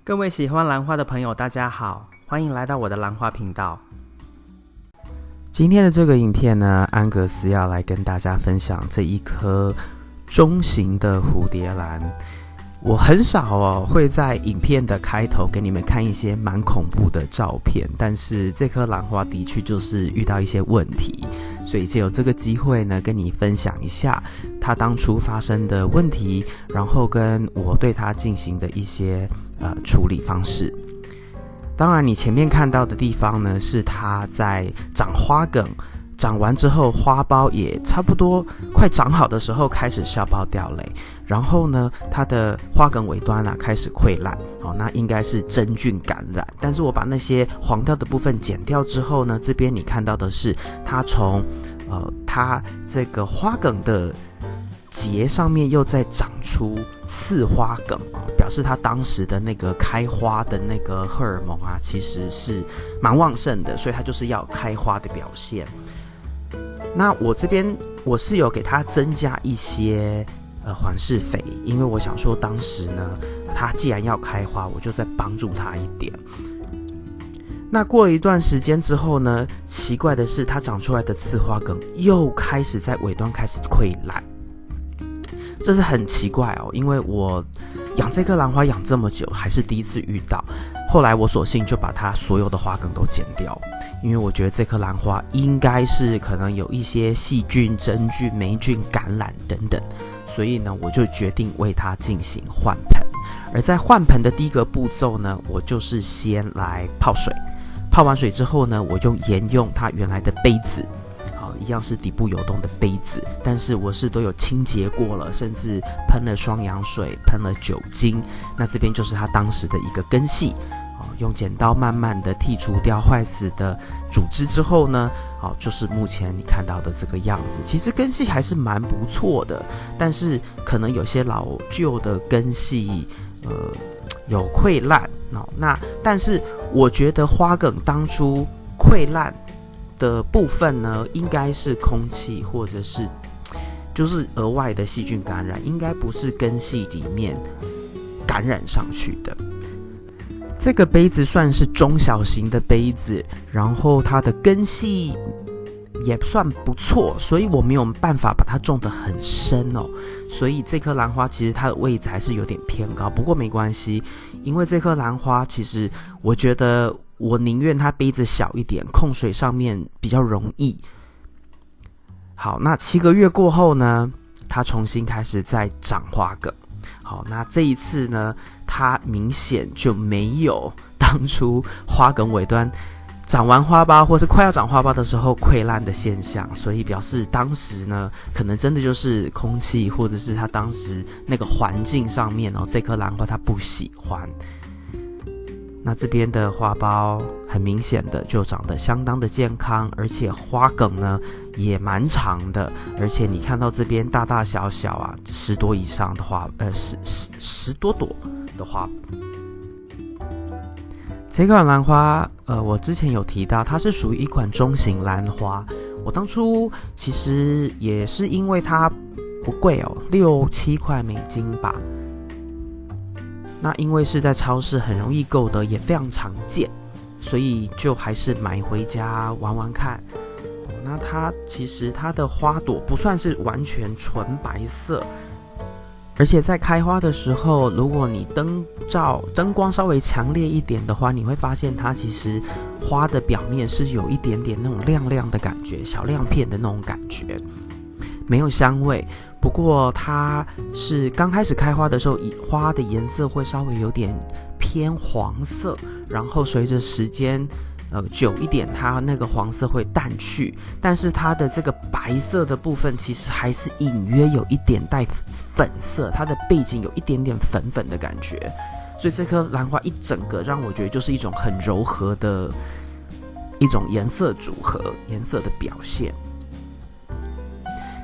各位喜欢兰花的朋友，大家好，欢迎来到我的兰花频道。今天的这个影片呢，安格斯要来跟大家分享这一颗中型的蝴蝶兰。我很少会在影片的开头给你们看一些蛮恐怖的照片，但是这颗兰花的确就是遇到一些问题，所以就有这个机会呢，跟你分享一下它当初发生的问题，然后跟我对它进行的一些处理方式。当然你前面看到的地方呢，是它在长花梗，长完之后花苞也差不多快长好的时候开始下苞掉蕾，然后呢它的花梗尾端开始溃烂，那应该是真菌感染。但是我把那些黄掉的部分剪掉之后呢，这边你看到的是它从它这个花梗的节上面又再长出次花梗，表示它当时的那个开花的那个荷尔蒙其实是蛮旺盛的，所以它就是要开花的表现。那我这边我是有给它增加一些缓释肥，因为我想说当时呢它既然要开花，我就再帮助它一点。那过了一段时间之后呢，奇怪的是它长出来的次花梗又开始在尾端开始溃烂，这是很奇怪因为我养这颗兰花养这么久还是第一次遇到。后来我索性就把它所有的花梗都剪掉，因为我觉得这颗兰花应该是可能有一些细菌、真菌、霉菌感染等等，所以呢我就决定为它进行换盆。而在换盆的第一个步骤呢，我就是先来泡水，泡完水之后呢，我就沿用它原来的杯子，一样是底部有洞的杯子，但是我是都有清洁过了，甚至喷了双氧水，喷了酒精。那这边就是它当时的一个根系，用剪刀慢慢的剔除掉坏死的组织之后呢，就是目前你看到的这个样子。其实根系还是蛮不错的，但是可能有些老旧的根系有溃烂，但是我觉得花梗当初溃烂的部分呢，应该是空气或者是就是额外的细菌感染，应该不是根系里面感染上去的。这个杯子算是中小型的杯子，然后它的根系也算不错，所以我没有办法把它种得很深所以这颗兰花其实它的位置还是有点偏高，不过没关系，因为这颗兰花其实我觉得我宁愿它杯子小一点，控水上面比较容易。好，那7个月过后呢，它重新开始在长花梗。好，那这一次呢，它明显就没有当初花梗尾端长完花苞或是快要长花苞的时候溃烂的现象，所以表示当时呢，可能真的就是空气或者是它当时那个环境上面这颗兰花它不喜欢。那这边的花苞很明显的就长得相当的健康，而且花梗呢也蛮长的，而且你看到这边大大小小10多以上的花10多朵的花。这款兰花我之前有提到它是属于一款中型兰花，我当初其实也是因为它不贵6-7块美金吧，那因为是在超市很容易购得，也非常常见，所以就还是买回家玩玩看。那它其实它的花朵不算是完全纯白色，而且在开花的时候，如果你灯光稍微强烈一点的话，你会发现它其实花的表面是有一点点那种亮亮的感觉，小亮片的那种感觉，没有香味。不过它是刚开始开花的时候，花的颜色会稍微有点偏黄色，然后随着时间久一点，它那个黄色会淡去，但是它的这个白色的部分其实还是隐约有一点带粉色，它的背景有一点点粉粉的感觉，所以这颗兰花一整个让我觉得就是一种很柔和的一种颜色组合，颜色的表现。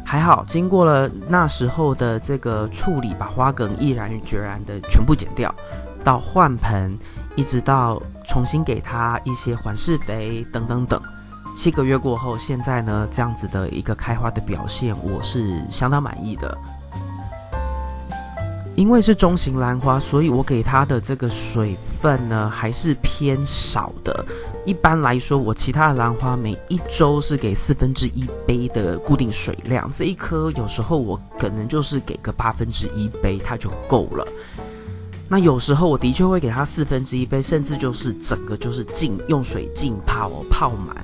还好经过了那时候的这个处理，把花梗毅然决然的全部剪掉，到换盆，一直到重新给它一些缓释肥等等等，7个月过后，现在呢这样子的一个开花的表现，我是相当满意的。因为是中型兰花，所以我给它的这个水分呢还是偏少的。一般来说，我其他的兰花每一周是给1/4杯的固定水量，这一颗有时候我可能就是给个1/8杯，它就够了。那有时候我的确会给它1/4杯，甚至就是整个就是用水浸泡泡满。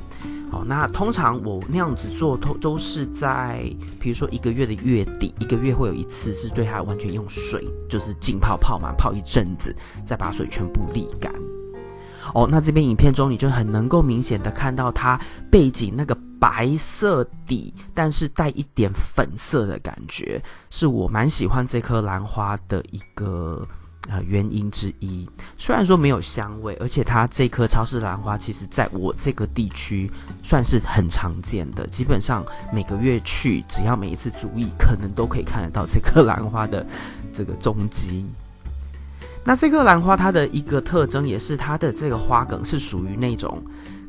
好，那通常我那样子做都是在比如说1个月的月底，1个月会有一次是对它完全用水就是浸泡泡满，泡一阵子，再把水全部沥干。那这边影片中你就很能够明显的看到它背景那个白色底，但是带一点粉色的感觉，是我蛮喜欢这颗兰花的一个原因之一。虽然说没有香味，而且它这颗超市兰花其实在我这个地区算是很常见的，基本上每个月去，只要每一次注意，可能都可以看得到这颗兰花的这个踪迹。那这颗兰花它的一个特征也是它的这个花梗是属于那种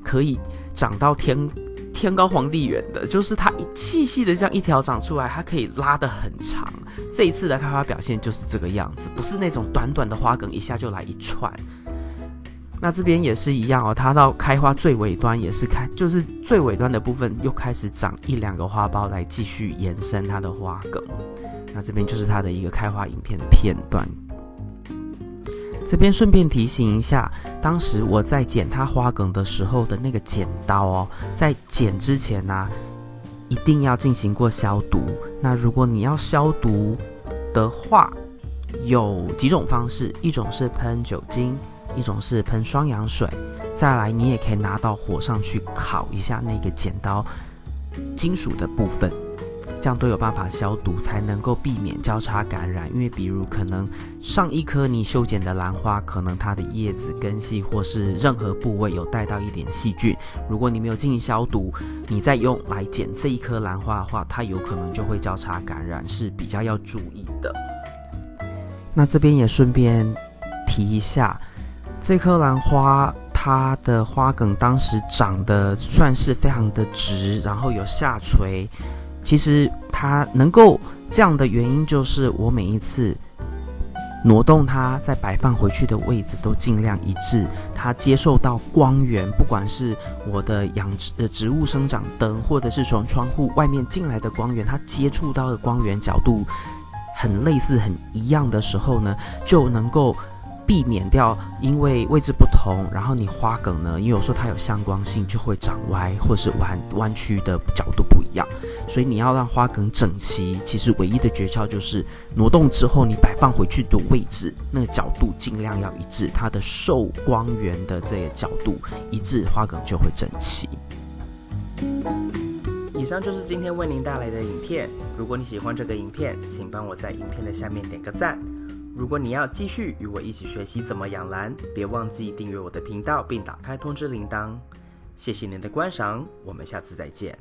可以长到天高皇帝远的，就是它细细的这样一条长出来，它可以拉得很长。这一次的开花表现就是这个样子，不是那种短短的花梗一下就来一串。那这边也是一样它到开花最尾端也是就是最尾端的部分又开始长1-2个花苞来继续延伸它的花梗。那这边就是它的一个开花影片的片段。这边顺便提醒一下，当时我在剪它花梗的时候的那个剪刀在剪之前一定要进行过消毒。那如果你要消毒的话，有几种方式，一种是喷酒精，一种是喷双氧水，再来你也可以拿到火上去烤一下那个剪刀金属的部分，这样都有办法消毒，才能够避免交叉感染。因为比如可能上一颗你修剪的兰花，可能它的叶子、根系或是任何部位有带到一点细菌，如果你没有进行消毒，你再用来剪这一颗兰花的话，它有可能就会交叉感染，是比较要注意的。那这边也顺便提一下，这颗兰花它的花梗当时长得算是非常的直，然后有下垂。其实它能够这样的原因，就是我每一次挪动它再摆放回去的位置都尽量一致，它接受到光源，不管是我的植物生长灯，或者是从窗户外面进来的光源，它接触到的光源角度很类似很一样的时候呢，就能够避免掉因为位置不同，然后你花梗呢，因为有时候它有相关性，就会长歪或是弯曲的角度不一样。所以你要让花梗整齐，其实唯一的诀窍就是挪动之后你摆放回去的位置，那个角度尽量要一致，它的受光源的这个角度一致，花梗就会整齐。以上就是今天为您带来的影片。如果你喜欢这个影片，请帮我在影片的下面点个赞。如果你要继续与我一起学习怎么养兰，别忘记订阅我的频道并打开通知铃铛。谢谢您的观赏，我们下次再见。